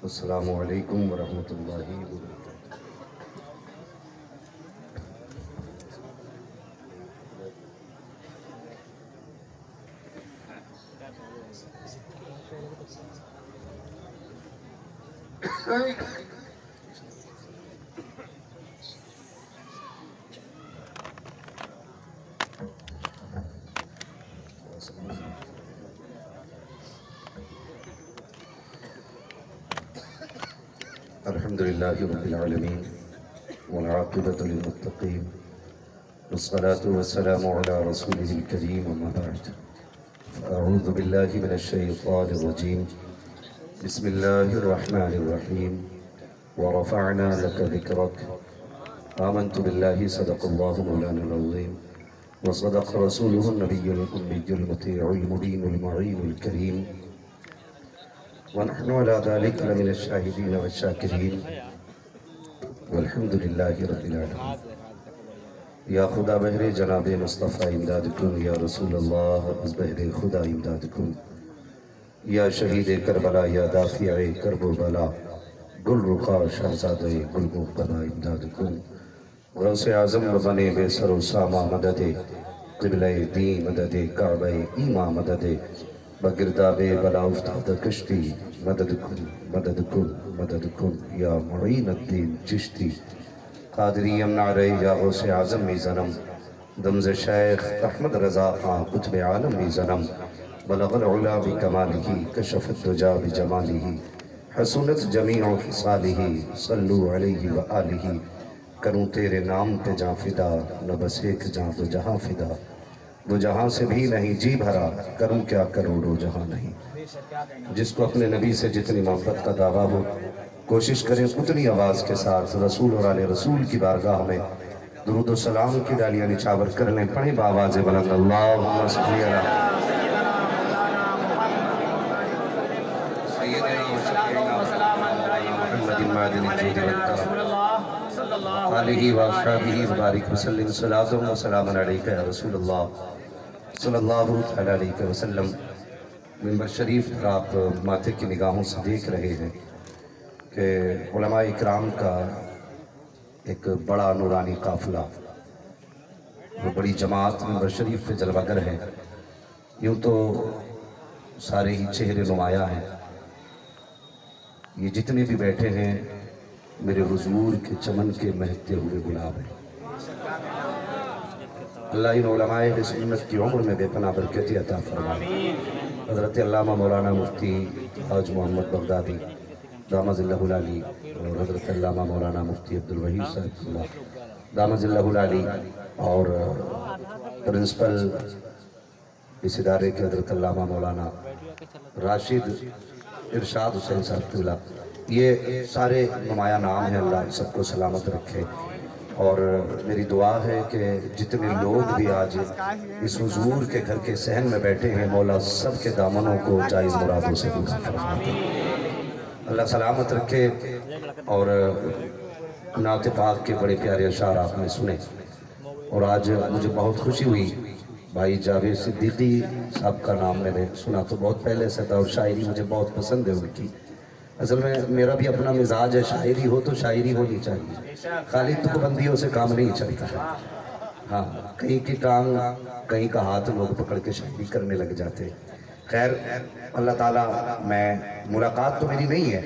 السلام علیکم ورحمۃ اللہ وبرکاتہ۔ الحمد للہ رب العالمین والعاقبۃ للمتقین والصلاة والسلام علی رسولہ الکریم اما بعد اعوذ باللہ من الشیطان الرجیم بسم اللہ الرحمن الرحیم ورفعنا لك ذکرک آمنت باللہ صدق اللہ مولانا العظیم وصدق رسولہ النبی الأمی المطیع المبین المعین الکریم ونحن على ذلك لمن الشاهدين والشاكرين والحمد لله رب العالمين۔ یا خدا بہر جناب مصطفیٰ امداد کن، یا رسول اللہ از بہر خدا امداد کن، یا شہید کربلا یا دافع کرب و بلا گل رخا شہزادہ گل مقتدہ امداد کن۔ غوث اعظم بنے بے سر و سامہ مدد قبلہ دین مدد کعبہ ایمہ مدد بگرداب بلا افتاد کشتی مدد کن مدد کن مدد کن یا معین الدین چشتی قادری امنع رہی یا غوث اعظم می زنم دمز شیخ احمد رضا خان قطب عالم می زنم بلغ العلا بکمالہ کشف الدجا بجمالہ حسنت جمیع خصالہ صلو علیہ وآلہ۔ کروں تیرے نام پہ جاں فدا نہ بس ایک جاں دو جہاں فدا، دو جہاں سے بھی نہیں جی بھرا کروں کیا کروڑوں جہاں نہیں۔ جس کو اپنے نبی سے جتنی محبت کا دعویٰ ہو کوشش کریں اتنی آواز کے ساتھ رسول اور آل رسول کی بارگاہ میں درود و سلام کی ڈالیاں نچھاور کر لیں۔ پڑھیں بآواز بلند اللہم صلی علی محمد معدن الجود والکرم آلہ وآصحابہ وبارک وسلم صلاۃ و سلام علیکہ یا رسول اللہ صلی اللہ علیہ وسلم۔ منبر شریف پر آپ ماتھے کی نگاہوں سے دیکھ رہے ہیں کہ علماء اکرام کا ایک بڑا نورانی قافلہ، وہ بڑی جماعت منبر شریف پہ جلوہ گر ہے۔ یوں تو سارے ہی چہرے نمایاں ہیں، یہ جتنے بھی بیٹھے ہیں میرے حضور کے چمن کے مہکتے ہوئے گلاب ہیں۔ اللہ ان علماء سنت کی عمر میں بے پناہ برکتی عطا فرمائے۔ حضرت علامہ مولانا مفتی حاج محمد بغدادی دامت اللہ العالی اور حضرت علامہ مولانا مفتی عبدالوحید صاحب اللہ دامت اللہ العالی اور پرنسپل اس ادارے کے حضرت علامہ مولانا راشد ارشاد حسین صاحب اللہ، یہ سارے نمایاں نام ہیں۔ اللہ سب کو سلامت رکھے، اور میری دعا ہے کہ جتنے لوگ بھی آج اس حضور کے گھر کے صحن میں بیٹھے ہیں مولا سب کے دامنوں کو جائز مرادوں سے دور فرمائے، اللہ سلامت رکھے۔ اور نعت پاک کے بڑے پیارے اشعار آپ نے سنے، اور آج مجھے بہت خوشی ہوئی، بھائی جاوید صدیقی صاحب کا نام میں نے سنا تو بہت پہلے سے تھا، اور شاعری مجھے بہت پسند ہے ان کی۔ اصل میں میرا بھی اپنا مزاج ہے، شاعری ہو تو شاعری ہونی چاہیے، خالی تک بندیوں سے کام نہیں چلتا ہے۔ ہاں، کہیں کی ٹانگ کہیں کا ہاتھ لوگ پکڑ کے شاعری کرنے لگ جاتے۔ خیر اللہ تعالیٰ، میں ملاقات تو میری نہیں ہے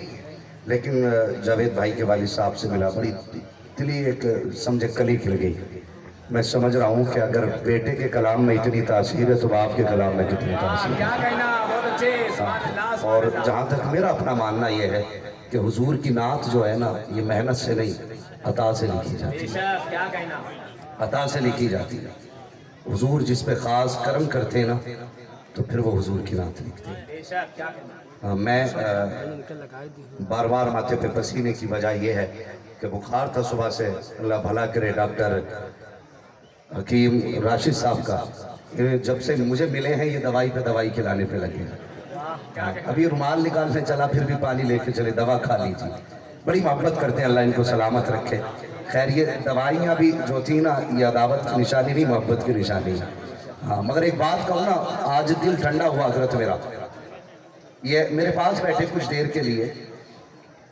لیکن جاوید بھائی کے والد صاحب سے ملا، بڑی دلی ایک سمجھے کلی کھل گئی۔ میں سمجھ رہا ہوں کہ اگر بیٹے کے کلام میں اتنی تاثیر ہے تو باپ کے کلام میں کتنی تاثیر ہے۔ اور جہاں تک میرا اپنا ماننا یہ ہے کہ حضور کی نعت جو ہے نا، یہ محنت سے نہیں عطا سے لکھی جاتی ہے، عطا سے لکھی جاتی ہے۔ حضور جس پہ خاص کرم کرتے ہیں نا تو پھر وہ حضور کی نعت لکھتے ہیں۔ میں بار بار ماتھے پہ پسینے کی وجہ یہ ہے کہ بخار تھا صبح سے، اللہ بھلا کرے ڈاکٹر حکیم راشد صاحب کا، جب سے مجھے ملے ہیں یہ دوائی پہ دوائی کھلانے پہ لگے ہیں۔ ابھی رومال نکالنے چلا پھر بھی پانی لے کے چلے، دوا کھا لیجیے، بڑی محبت کرتے ہیں، اللہ ان کو سلامت رکھے۔ خیر یہ دوائیاں بھی جو تھی نا، یہ عداوت کی نشانی نہیں، محبت کی نشانی ہے۔ ہاں مگر ایک بات کہوں نا، آج دل ٹھنڈا ہوا حضرت میرا، یہ میرے پاس بیٹھے کچھ دیر کے لیے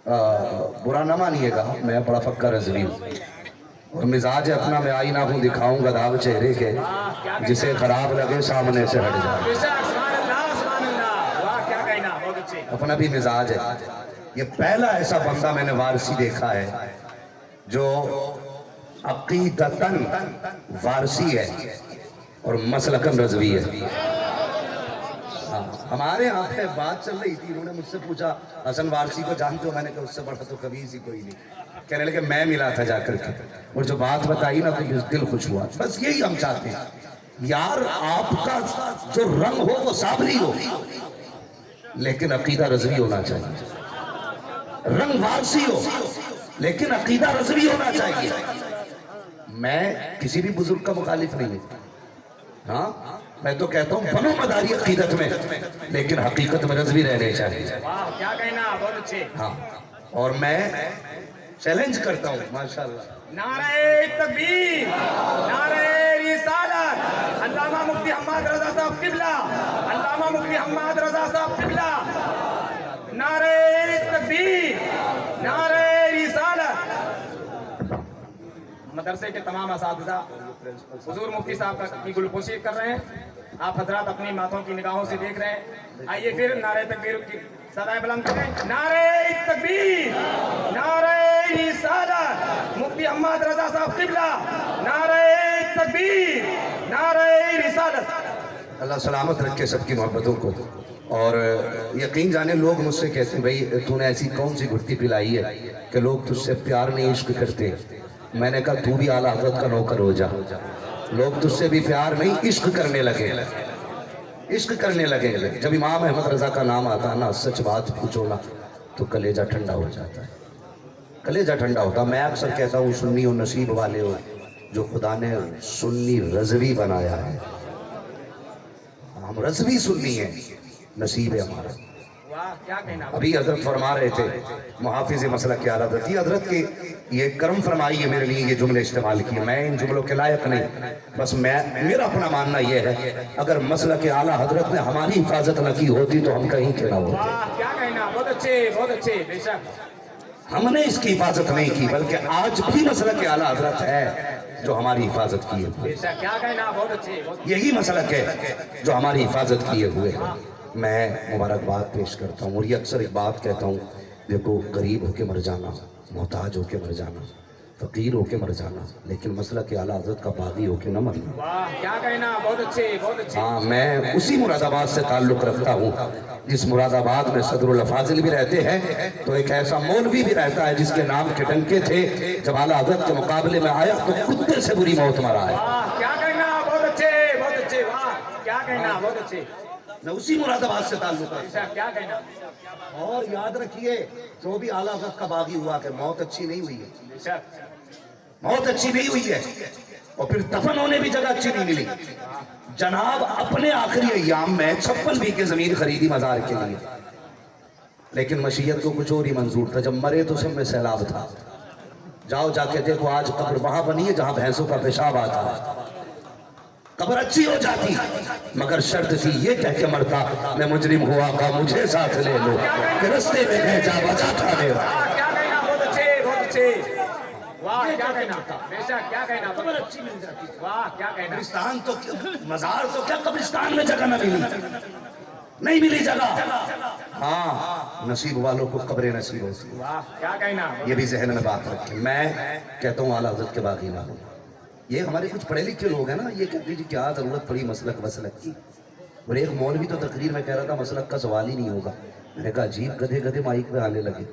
برا نہ مانیے گا، میں بڑا فقر رضوی ہوں اور مزاج اپنا میں آئینہ ہوں دکھاؤں گا داغ چہرے کے، جسے خراب لگے سامنے سے ہٹ جائے۔ اپنا بھی مزاج ہے۔ یہ پہلا ایسا بندہ میں نے وارسی دیکھا ہے جو عقیدتاً وارسی ہے اور مسلکاً رضوی ہے۔ ہمارے یہاں پہ بات چل رہی تھی، انہوں نے مجھ سے پوچھا حسن وارسی کو جانتے ہو؟ میں نے کہا اس سے بڑا تو کبھی ہی کوئی نہیں۔ کہنے لگے میں ملا تھا جا کر کے، اور جو بات بتائی نا تو دل خوش ہوا۔ بس یہی ہم چاہتے ہیں یار، آپ کا جو رنگ ہو وہ سابری ہو لیکن عقیدہ رضوی ہونا چاہیے، رنگ وارسی ہو لیکن عقیدہ رضوی ہونا چاہیے۔ میں کسی بھی بزرگ کا مخالف نہیں ہوں، ہاں میں تو کہتا ہوں بنو مداری عقیدت میں لیکن حقیقت میں رضوی رہنے چاہیے۔ کیا کہنا، بہت اچھے۔ ہاں، اور میں چیلنج کرتا ہوں ماشاءاللہ، نعرہ تکبیر، نعرہ رسالت، علامہ مفتی حماد رضا صاحب قبلہ، علامہ مفتی حماد رضا صاحب قبلہ، نعرہ تکبیر، نعرہ رسالت۔ مدرسے کے تمام اساتذہ حضور مفتی صاحب کی گلپوشی کر رہے ہیں، آپ حضرات اپنی ماتھوں کی نگاہوں سے دیکھ رہے ہیں۔ آئیے پھر نعرہ تکبیر کی صدائے بلند کریں۔ نعرہ تکبیر، نعرہ رسالت، مفتی حماد رضا صاحب قبلہ، نعرہ تکبیر، نعرہ رسالت۔ اللہ سلامت رکھے سب کی محبتوں کو۔ اور یقین جانے لوگ مجھ سے کہتے ہیں بھائی تو نے ایسی کون سی گھٹی پلائی ہے کہ لوگ تجھ سے پیار نہیں عشق کرتے۔ میں نے کہا تو بھی اعلیٰ حضرت کا نوکر ہو جا، لوگ تجھ سے بھی پیار نہیں عشق کرنے لگے، عشق کرنے لگے۔ جب امام احمد رضا کا نام آتا نا، سچ بات پوچھو نا تو کلیجہ ٹھنڈا ہو جاتا ہے، کلیجہ ٹھنڈا ہوتا۔ میں اکثر کہتا ہوں سنی و نصیب والے ہو جو خدا نے سنی رضوی بنایا ہے، ہم رضوی سنی ہیں، نصیب ہے ہمارا۔ ابھی حضرت فرما رہے تھے محافظ مسلک کے اعلیٰ حضرت، یہ حضرت کی یہ کرم فرمائی ہے میرے لیے یہ جملے استعمال کیے، میں ان جملوں کے لائق نہیں، بس میرا اپنا ماننا یہ ہے اگر مسلک کے اعلیٰ حضرت نے ہماری حفاظت نہ کی ہوتی تو ہم کہیں کے نہ ہوتے۔ کیا کہنا، بہت اچھے، بہت اچھے، بے شک۔ ہم نے اس کی حفاظت نہیں کی بلکہ آج بھی مسلک کے اعلیٰ حضرت ہے جو ہماری حفاظت کیے ہوئے، کیا کہنا، بہت اچھے۔ یہی مسلک ہے جو ہماری حفاظت کیے ہوئے ہے۔ میں مبارکباد پیش کرتا ہوں اور یہ اکثر ایک بات کہتا ہوں، دیکھو غریب ہو کے مر جانا، محتاج ہو کے مر جانا، فقیر ہو کے مر جانا، لیکن مسلک کے اعلیٰ حضرت کا باغی ہو کے نہ مرنا۔ واہ کیا کہنا، بہت اچھے، بہت اچھے۔ ہاں، میں اسی مراد آباد سے تعلق رکھتا ہوں جس مراد آباد میں صدر الافاضل بھی رہتے ہیں، تو ایک ایسا مولوی بھی رہتا ہے جس کے نام کے ڈنکے تھے، جب اعلیٰ حضرت کے مقابلے میں آیا تو کتے سے بری موت مرا ہے۔ واہ کیا کہنا، بہت اچھے، بہت اچھے، واہ کیا کہنا، بہت اچھے۔ میں اسی مراد آباد سے تعلق رکھتا ہوں۔ کیا کہنا۔ اور یاد رکھیے جو بھی اعلیٰ حضرت کا باغی ہوا کہ موت اچھی نہیں ہوئی ہے، موت اچھی نہیں ہوئی ہے، اور پھر دفن ہونے بھی جگہ اچھی نہیں ملی۔ جناب اپنے آخری ایام میں 56 بیگھے زمین خریدی مزار کے لیے، لیکن مشیت کو کچھ اور ہی منظور تھا، جب مرے تو سب میں سیلاب تھا۔ جاؤ جا کے دیکھو آج قبر وہاں بنی ہے جہاں بھینسوں کا پیشاب آتا، قبر اچھی ہو جاتی مگر شرط تھی یہ کہہ کے مرتا میں مجرم ہوا کا مجھے ساتھ لے لو کہ رستے میں بھیجا بجا تھا میرا۔ کیا کہنا، بہت اچھے، بہت اچھے، واہ کیا کہنا، بے شک کیا کہنا، قبر اچھی مل جاتی، واہ کیا کہنا۔ قبرستان تو مزار تو کیا قبرستان میں جگہ نہ ملی، نہیں ملی جگہ۔ ہاں نصیب والوں کو قبریں نصیب ہوتی ہیں، واہ کیا کہنا۔ یہ بھی ذہن میں بات رکھیں۔ میں کہتا ہوں اعلیٰ حضرت کے باغی نہ ہوں۔ یہ ہمارے کچھ پڑھے لکھے لوگ ہیں نا، یہ کہتے ہیں جی کیا ضرورت پڑی مسلک مسلک کی، اور ایک مولوی تو تقریر میں کہہ رہا تھا مسلک کا سوال ہی نہیں ہوگا۔ میں نے کہا عجیب، گدھے گدھے مائک پہ آنے لگے۔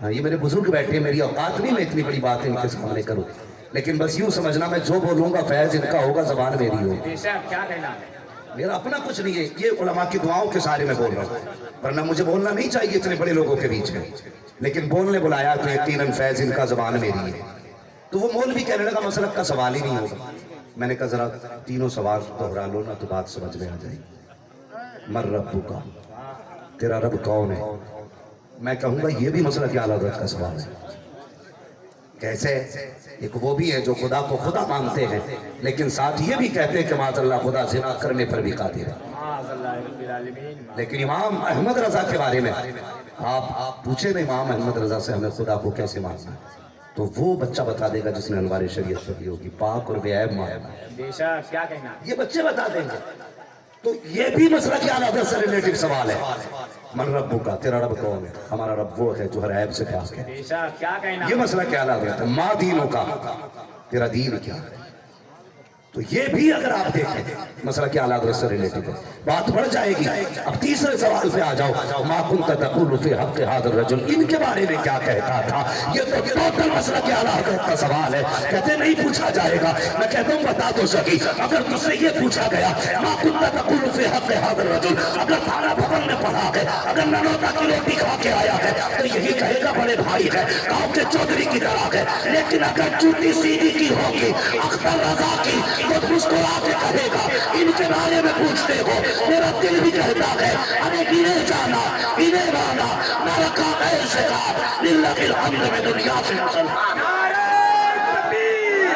ہاں یہ میرے بزرگ بیٹھے ہیں، میری اوقات نہیں میں اتنی بڑی بات ان کے سامنے کروں، لیکن بس یوں سمجھنا میں جو بولوں گا فیض ان کا ہوگا، زبان میری ہوگی، بے شک کیا کہنا۔ میرا اپنا کچھ نہیں ہے، یہ علماء کی دعاؤں کے سارے میں بول رہا ہوں، ورنہ مجھے بولنا نہیں چاہیے اتنے بڑے لوگوں کے بیچ میں، لیکن بولنے بلایا تو یقیناً فیض ان کا زبان میری ہے۔ تو وہ مولوی کہنے لگا مسلک کا سوال ہی نہیں ہوگا۔ میں نے کہا ذرا تینوں سوال دہرا لو نا تو بات سمجھ میں آ جائے گی۔ مر رب کا، تیرا رب کون ہے؟ میں کہوں گا یہ بھی مسئلہ کیا اعلیٰ حضرت کا سوال ہے۔ کیسے؟ ایک وہ بھی ہے جو خدا کو خدا مانتے ہیں لیکن ساتھ یہ بھی کہتے ہیں کہ معاذ اللہ خدا زنا کرنے پر بھی قادر ہے۔ لیکن امام احمد رضا کے بارے میں آپ پوچھے نا امام احمد رضا سے ہمیں خدا کو کیسے ماننا ہے، تو وہ بچہ بتا دے گا جس نے انوار شریعت پڑھی ہوگی، پاک اور بے عیب ماننا ہے، کیا کہنا، یہ بچے بتا دیں گے۔ تو یہ بھی مسئلہ کی اعلیٰ حضرت سے ریلیٹڈ سوال ہے، من ربو کا، تیرا رب کون ہے؟ ہمارا رب وہ ہے جو ہر عیب سے پاک ہے، کیا کہنا، یہ مسئلہ کیا اعلیٰ حضرت ہے۔ ماں دینوں کا، تیرا دین کیا ہے؟ تو یہ بھی اگر آپ دیکھیں مسئلہ کیا اعلیٰ حضرت سے ریلیٹڈ ہے، بات بڑھ جائے گی۔ اب تیسرے سوال پہ آ جاؤ، ما کنت تقول فی حق ھذا الرجل، ان کے بارے میں کیا کہتا تھا؟ یہ تو ٹوٹل مسئلہ کیا اعلیٰ حضرت کا سوال ہے، کہتے نہیں پوچھا جائے گا، میں کہتا ہوں بتا تو سکی، اگر تجھ سے یہ پوچھا گیا ما کنت تقول فی حق ھذا الرجل، اگر تھانہ بھون میں پڑھا ہے، اگر ننوتا کی روٹی کھا کے آیا ہے تو یہی کہے گا بڑے بھائی ہے، گاؤں کے چودھری کی طرح ہے، لیکن اگر چوٹی سیدھی کی ہوگی اختر رضا کی تو مسکرا کے کہے گا ان کے بارے میں پوچھتے ہو، میرا دل بھی کہتا ہے ارے انہیں جانا انہیں مانا، نہ رکھا غیر سے کہا للہ الحمد میں دنیا سے مسلمان۔ نعرہ تکبیر،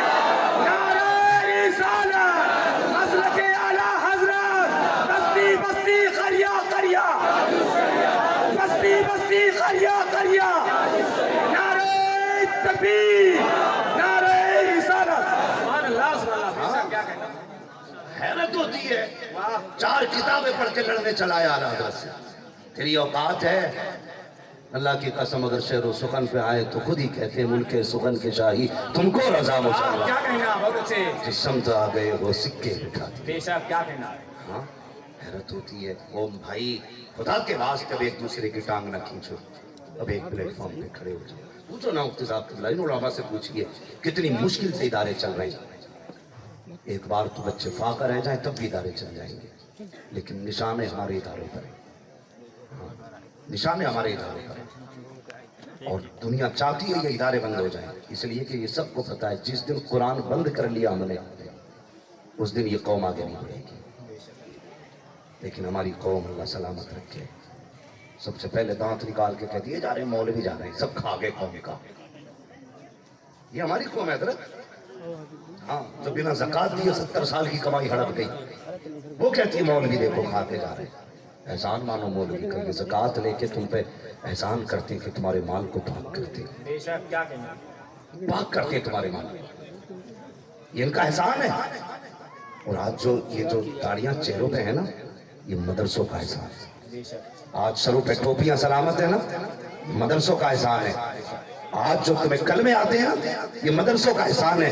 نعرہ رسالت، مسلک اعلیٰ حضرت، بستی بستی قریہ قریہ، بستی بستی قریہ قریہ، نعرہ تکبیر، نعرہ رسالت، سبحان اللہ سبحان اللہ۔ کیا کہنا، حیرت ہوتی ہے، 4 کتابیں پڑھ کے لڑنے چلایا اعلیٰ حضرت سے، تیری اوقات ہے؟ اللہ کی قسم اگر شعر و سخن پہ آئے تو خود ہی کہتے ہیں ملک سخن کے شاہی تم کو رضا مسلح، کیا کہنا، بہت اچھے، جس سمت آ گئے وہ سکے بٹھا دیے۔ بے شک کیا کہنا، ہاں حیرت ہوتی ہے۔ او بھائی خدا کے واسطے اب ایک دوسرے کی ٹانگ نہ کھینچو، اب ایک پلیٹ فارم پہ کھڑے ہو جاؤ، پوچھو نا مفتی صاحب قبلہ، ان علماء سے پوچھئے کتنی مشکل سے ادارے چل رہے ہیں، ایک بار تو بچے فاقہ رہ جائیں تب بھی ادارے چل جائیں گے، لیکن نشانے ہمارے اداروں پر ہیں، ہاں نشانے ہمارے اداروں پر ہیں، اور دنیا چاہتی ہے یہ ادارے بند ہو جائیں، اس لیے کہ یہ سب کو پتہ ہے جس دن قرآن بند کر لیا ہم نے اس دن یہ قوم آگے نہیں بڑھے گی، لیکن ہماری قوم اللہ سلامت رکھے، سب سے پہلے دانت نکال کے کہتی ہے جا رہے ہیں مولوی جا رہے ہیں، سب کھا گئے قوم کا، یہ ہماری قوم ہے حضرت۔ ہاں جو بنا زکات دیے 70 سال کی کمائی ہڑپ گئی، وہ کہتی ہے مولوی دیکھو کھاتے جا رہے ہیں، احسان مانو مولوی کا، یہ زکات لے کے تم پہ احسان کرتے ہیں کہ تمہارے مال کو پاک کرتے ہیں، بے شک کیا کہنا، پاک کرتے ہیں تمہارے مال کو، یہ ان کا احسان ہے۔ اور آج جو یہ جو داڑیاں چہروں پہ ہیں نا یہ مدرسوں کا احسان ہے، بے شک آج سروں پہ ٹوپیاں سلامت ہے نا مدرسوں کا احسان ہے، آج جو تمہیں کلمے آتے ہیں یہ مدرسوں کا احسان ہے،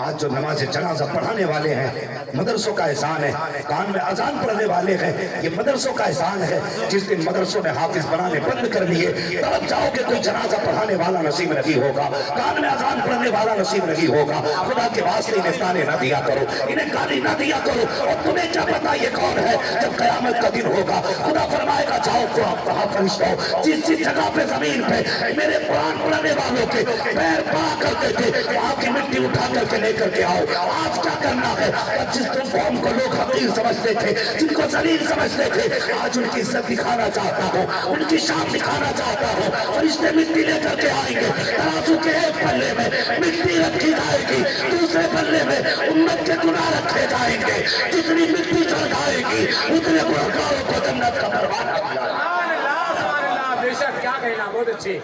آج جو نماز جنازہ پڑھانے والے ہیں مدرسوں کا احسان ہے، کان میں اذان پڑھنے والے ہیں یہ مدرسوں کا احسان ہے۔ جس دن مدرسوں نے حافظ بنانے بند کر دیے تب جاؤ کہ کوئی جنازہ پڑھانے والا نصیب نہیں ہوگا، کان میں اذان پڑھنے والا نصیب نہیں ہوگا، خدا کے واسطے انہیں تانے نہ دیا کرو، انہیں گالی نہ دیا کرو، اور تمہیں کیا پتا یہ کون ہے؟ جب قیامت کا دن ہوگا خدا فرمائے گا جاؤ کو آپ کہاں فرشتوں جس جگہ پہ زمین پہ میرے قرآن پڑھنے والوں کے پیر پڑا کرتے تھے وہاں کی مٹی اٹھا کر کے لے کر کے آؤ، آج کیا کرنا ہے؟ جس تم قوم کو لوگ حقیر سمجھتے تھے، جن کو ذلیل سمجھتے تھے، آج ان کی عزت دکھانا چاہتا ہوں، ان کی شان دکھانا چاہتا ہوں، اور اس نے مٹی لے کر کے آئیں گے، ترازو کے ایک پلے میں مٹی رکھی جائے گی، دوسرے پلے میں امت کے گناہ رکھے جائیں گے، جتنی مٹی چڑھ جائے گی اتنے گنہگاروں کو جنت کا دروازہ کھلا جائے گا۔ سبحان اللہ سبحان اللہ، بے شک کیا کہنا، بہت اچھی،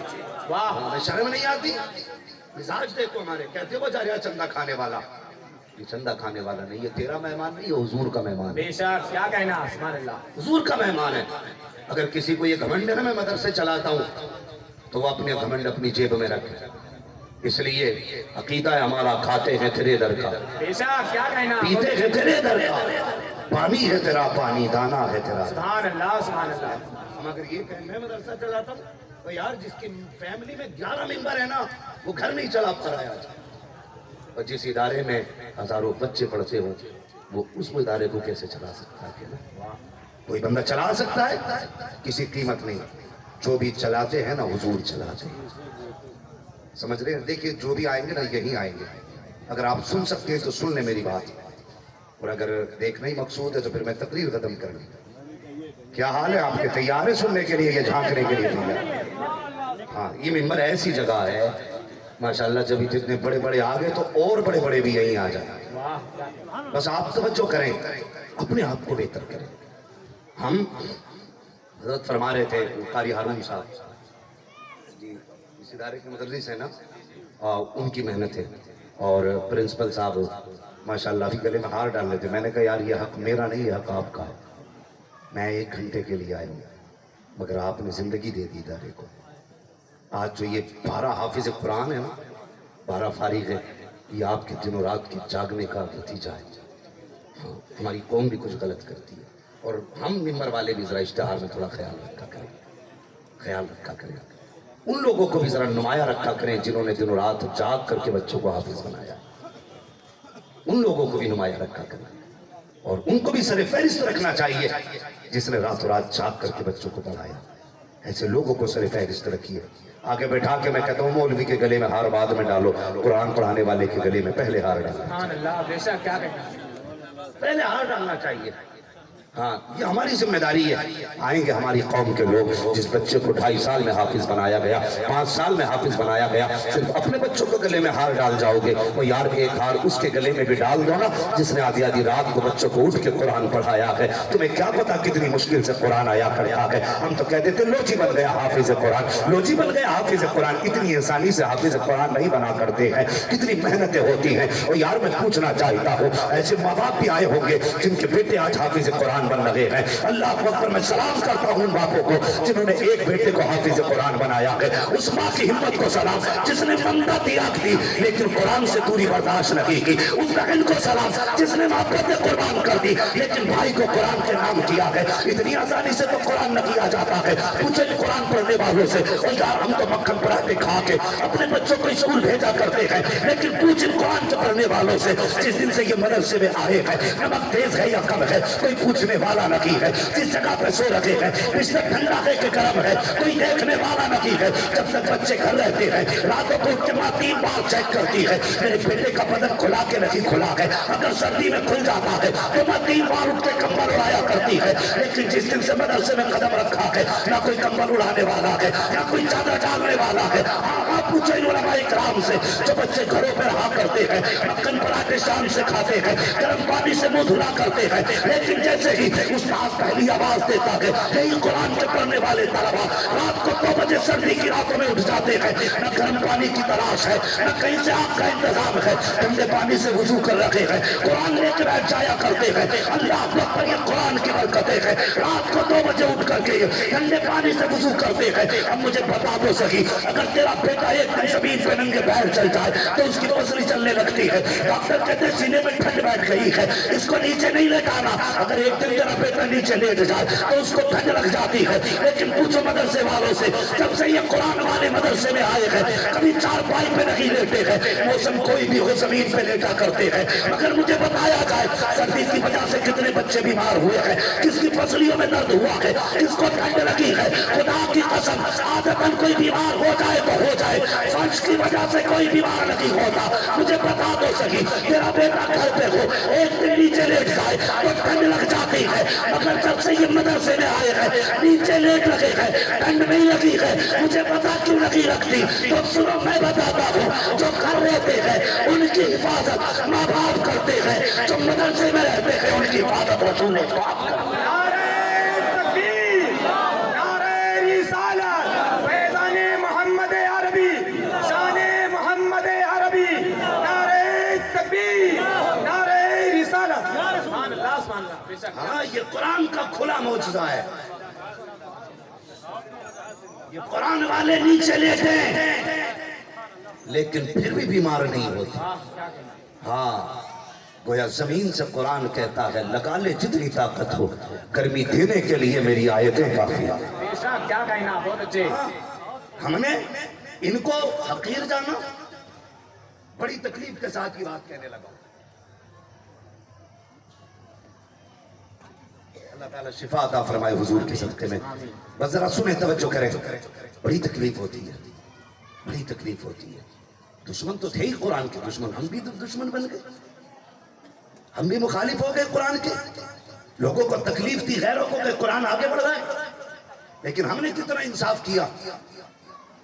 واہ، ہمیں شرم نہیں آتی؟ مزاج دیکھو ہمارے، کہتے ہو جا رہا چندہ کھانے والا، یہ چندہ کھانے والا نہیں، یہ تیرا مہمان نہیں، یہ حضور کا مہمان ہے، بے شک کیا کہنا، سبحان اللہ، حضور کا مہمان ہے۔ اگر کسی کو یہ گھمنڈ ہے نا میں مدرسے چلاتا ہوں تو وہ اپنے گھمنڈ اپنی جیب میں رکھے، اس لیے عقیدہ ہے ہمارا کھاتے ہیں تیرے در کا، بے شک کیا کہنا، پیتے ہیں تیرے در کا، پانی ہے تیرا پانی، دانا ہے تیرا۔ سبحان اللہ سبحان اللہ، ہم اگر یہ کہیں میں مدرسہ چلاتا ہوں تو یار جس کی فیملی میں 11 ممبر ہے نا وہ گھر نہیں چلا پا رہا ہے، اور جس ادارے میں ہزاروں بچے پڑھتے ہوں وہ اس ادارے کو کیسے چلا سکتا ہے؟ کوئی بندہ چلا سکتا ہے؟ کسی قیمت نہیں، جو بھی چلاتے ہیں نا حضور چلاتے ہیں، سمجھ رہے ہیں؟ دیکھیے جو بھی آئیں گے نا یہی آئیں گے، اگر آپ سن سکتے ہیں تو سن لیں میری بات، اور اگر دیکھنا ہی مقصود ہے تو پھر میں تقریر ختم کر لوں۔ کیا حال ہے آپ کے؟ تیار ہے سننے کے لیے یا جھانکنے کے لیے تیار؟ ہاں یہ ممبر ایسی جگہ ہے ماشاءاللہ جب جتنے بڑے بڑے آگے تو اور بڑے بڑے بھی یہیں آ جائیں، بس آپ توجہ کریں، اپنے آپ کو بہتر کریں، ہم حضرت فرما رہے تھے قاری ہارون صاحب جی اس ادارے کے مدرس ہیں نا، ان کی محنت ہے، اور پرنسپل صاحب ماشاءاللہ بھی گلے میں ہار ڈال لیتے. میں نے کہا یار یہ حق میرا نہیں، یہ حق آپ کا ہے. میں 1 گھنٹے کے لیے آیا ہوں، مگر آپ نے زندگی دے دی ادارے کو. آج جو یہ 12 حافظ قرآن ہے نا، 12 فارغ ہے، یہ آپ کے دن و رات کی جاگنے کا نتیجہ ہے. ہاں، ہماری قوم بھی کچھ غلط کرتی ہے، اور ہم ممبر والے بھی ذرا اشتہار میں تھوڑا خیال رکھا کریں. ان لوگوں کو بھی ذرا نمایاں رکھا کریں جنہوں نے دن و رات جاگ کر کے بچوں کو حافظ بنایا. ان لوگوں کو بھی نمایاں رکھا کریں، اور ان کو بھی سر فہرست رکھنا چاہیے جس نے رات و رات جاگ کر کے بچوں کو پڑھایا. ایسے لوگوں کو سر فہرست رکھیے. آگے بیٹھا کے میں کہتا ہوں مولوی کے گلے میں ہار بعد میں ڈالو، قرآن پڑھانے والے کے گلے میں پہلے ہار ڈالو. سبحان اللہ، بے شک، کیا کہنا، پہلے ہار ڈالنا چاہیے. ہاں، یہ ہماری ذمہ داری ہے. آئیں گے ہماری قوم کے لوگ، جس بچے کو 2.5 سال میں حافظ بنایا گیا، 5 سال میں حافظ بنایا گیا، صرف اپنے بچوں کو گلے میں ہار ڈال جاؤ گے. وہ یار ایک ہار اس کے گلے میں بھی ڈال دو نا جس نے آدھی آدھی رات کو بچوں کو اٹھ کے قرآن پڑھایا ہے. تمہیں کیا پتا کتنی مشکل سے قرآن آیا کرتا ہے. ہم تو کہتے تھے لوچی بن گیا حافظ قرآن، لوچی بن گیا حافظ قرآن. اتنی آسانی سے حافظ قرآن نہیں بنا کرتے ہیں، کتنی محنتیں ہوتی ہیں. اور یار میں پوچھنا چاہتا ہوں، ایسے ماں باپ بھی آئے ہوں گے جن کے بیٹے آج حافظ قرآن بن لگے ہیں. اللہ اکبر. میں سلام کرتا ہوں ان باپوں کو جنہوں نے ایک بیٹے کو حافظ قرآن بنایا ہے. اس ماں کی ہمت کو سلام جس نے ممتا تیاگ دی لیکن قرآن سے دوری برداشت نہیں کی. اس بہن کو سلام جس نے محبت قربان کر دی لیکن بھائی کو قرآن کے نام کیا ہے. اتنی آسانی سے تو قرآن نہ کیا جاتا ہے. پوچھے قرآن پڑھنے والوں سے، اور یار ہم تو مکھن پراٹھے کھا کے اپنے بچوں کو اسکول بھیجا کرتے ہیں، لیکن پوچھے قرآن کے پڑھنے والوں سے جس دن سے یہ مدرسے میں آئے ہیں، نمک تیز ہے یا کم ہے کوئی پوچھنے والا نہیں ہے. جس جگہ پہ سو رہے ہیں بستر ٹھنڈا ہے کہ گرم ہے کوئی دیکھنے والا نہیں ہے. جب تک بچے گھر رہتے ہیں راتوں کو اٹھ کے ماں 3 بار چیک کرتی ہے میرے بیٹے کا بدن کھلا کے نہیں کھلا ہے. اگر سردی میں کھل جاتا ہے تو ماں 3 بار اٹھ کے کمبل اڑایا کرتی ہے. لیکن جس دن سے مدرسے میں قدم رکھا ہے نہ کوئی کمبل اڑانے والا ہے نہ کوئی چادر ڈالنے والا ہے. آپ پوچھیں علماء کرام سے جو بچے گھروں پہ رہا کرتے ہیں، مکھن پراٹھے شام سے کھاتے ہیں، گرم پانی سے منہ دھلا کرتے ہیں، لیکن جیسے ہی استاد پہلی آواز دیتا ہے یہی قرآن کے پڑھنے والے طلبا رات کو 2 بجے سردی کی راتوں میں اٹھ جاتے ہیں. نہ گرم پانی کی تلاش ہے نہ کہیں سے آگ کا انتظام ہے، ٹھنڈے پانی سے وضو کر رکھے ہیں، قرآن لے کے بیٹھ جایا کرتے ہیں. اللہ اکبر. یہ قرآن کی برکتیں ہیں. رات کو 2 بجے اٹھ کر کے ٹھنڈے پانی سے وضو کرتے ہیں. اب مجھے بتا دو سکی، اگر تیرا بیٹا ایک دن زمین پہ ننگے پیر چل جائے تو اس کی پسلی چلنے لگتی ہے. ڈاکٹر کہتے ہیں سینے میں ٹھنڈ بیٹھ گئی ہے، اس کو نیچے نہیں لیٹانا. اگر ایک دن تیرا بیٹا نیچے لیٹ جائے تو اس کو ٹھنڈ لگ جاتی ہے. لیکن پوچھو مدرسے والوں سے، جب سے یہ قرآن والے مدرسے میں آئے ہیں کبھی 4 پائی پہ نہیں لیٹے ہیں. موسم کوئی بھی ہو زمین پہ لیٹا کرتے ہیں. مگر مجھے بتایا جائے سردی کی وجہ سے کتنے بچے بیمار ہوئے ہیں، کس کی پسلیوں میں درد ہوا ہے، کس کو ٹھنڈ لگی ہے. خدا کی قسم عادتاً کوئی بیمار ہو جائے تو ہو جائے، فرش کی وجہ سے کوئی بیمار نہیں ہوتا. مجھے بتا دو سکی، تیرا بیٹا گھر پہ ہو ایک دن نیچے لیٹ جائے تو ٹھنڈ لگ جاتی ہے. مگر جب سے یہ مدرسے میں آئے ہیں نیچے لیٹ رکھے ہیں ٹھنڈ نہیں لگی ہے. مجھے پتا کیوں نہیں رکھتی تو سنو میں بتاتا ہوں. جو گھر رہتے ہیں ان کی حفاظت ماں باپ کرتے ہیں، جو مدرسے میں رہتے ہیں ان کی حفاظت رسول پاک کرتے ہیں. ہاں، یہ قرآن کا کھلا معجزہ ہے. یہ قرآن والے نیچے لیٹے ہیں لیکن پھر بھی بیمار نہیں ہوتے. ہاں، گویا زمین سے قرآن کہتا ہے لگا لے جتنی طاقت ہو، گرمی دینے کے لیے میری آیتیں کافی ہیں. کیا کہنا، بہت اچھے. ہم نے ان کو حقیر جانا، بڑی تکلیف کے ساتھ یہ بات کہنے لگا. اللہ تعالیٰ شفا عطا فرمائے حضور کے صدقے میں. بس ذرا سنیں، توجہ کریں. بڑی تکلیف ہوتی ہے، بڑی تکلیف ہوتی ہے. دشمن تو تھے ہی قرآن کے دشمن، ہم بھی دشمن بن گئے، ہم بھی مخالف ہو گئے قرآن کے. لوگوں کو تکلیف تھی غیروں کو کہ قرآن آگے بڑھ رہا ہے، لیکن ہم نے کتنا انصاف کیا.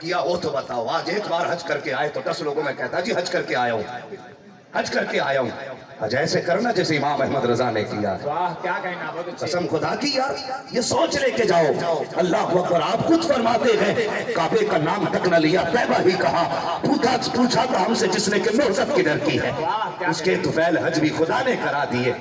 کیا ہو تو بتاؤ. آج ایک بار حج کر کے آئے تو 10 لوگوں میں کہتا جی حج کر کے آیا ہوں, حج کر کے آیا ہوں. حج ایسے کرنا جیسے امام احمد رضا نے کیا. واہ کیا کہنا, بہت اچھے. قسم خدا کی یار یہ سوچ لے کے جاؤ. اللہ اکبر. آپ خود فرماتے ہیں کعبے کا نام تک نہ لیا, طیبہ ہی کہا. پوچھا تھا ہم سے جس نے کہ نوزت کدھر کی ہے, اس کے طفیل حج بھی خدا نے کرا دیے.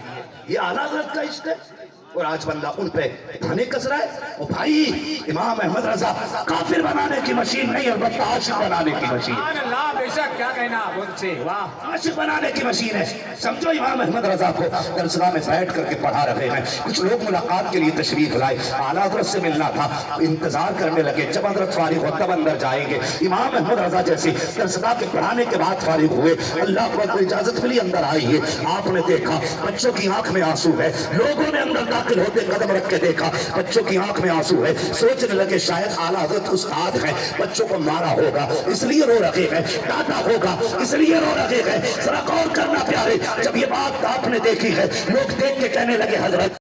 یہ اعلیٰ حضرت کا عشق ہے. اور آج بندہ ان پہ دھانے کس رہا ہے. او بھائی امام احمد رضا کافر بنانے کی مشین نہیں, البتہ عاشق بنانے کی مشین. سبحان اللہ, بے شک کیا کہنا, بہت اچھے. واہ عاشق بنانے کی مشین ہے. سمجھو امام احمد رضا کو درسگاہ میں بیٹھ کر کے پڑھا رہے ہیں. کچھ لوگ ملاقات کے لیے تشریف لائے, اعلیٰ حضرت سے ملنا تھا, انتظار کرنے لگے. جب حضرت فارغ ہو تب اندر جائیں گے. امام احمد رضا جیسے درسگاہ کے پڑھانے کے بعد فارغ ہوئے, اللہ کو اجازت ملی, اندر آئیے. آپ نے دیکھا بچوں کی آنکھ میں آنسو ہے. لوگوں نے اندر داخل ہوتے قدم رکھ کے دیکھا, بچوں کی آنکھ میں آنسو ہے. سوچنے لگے شاید اعلیٰ حضرت استاد ہے, بچوں کو مارا ہوگا اس لیے رو رہے ہیں, ڈانٹا ہوگا اس لیے رو رہے ہیں. ذرا غور کرنا پیارے, جب یہ بات آپ نے دیکھی ہے, لوگ دیکھ کے کہنے لگے حضرت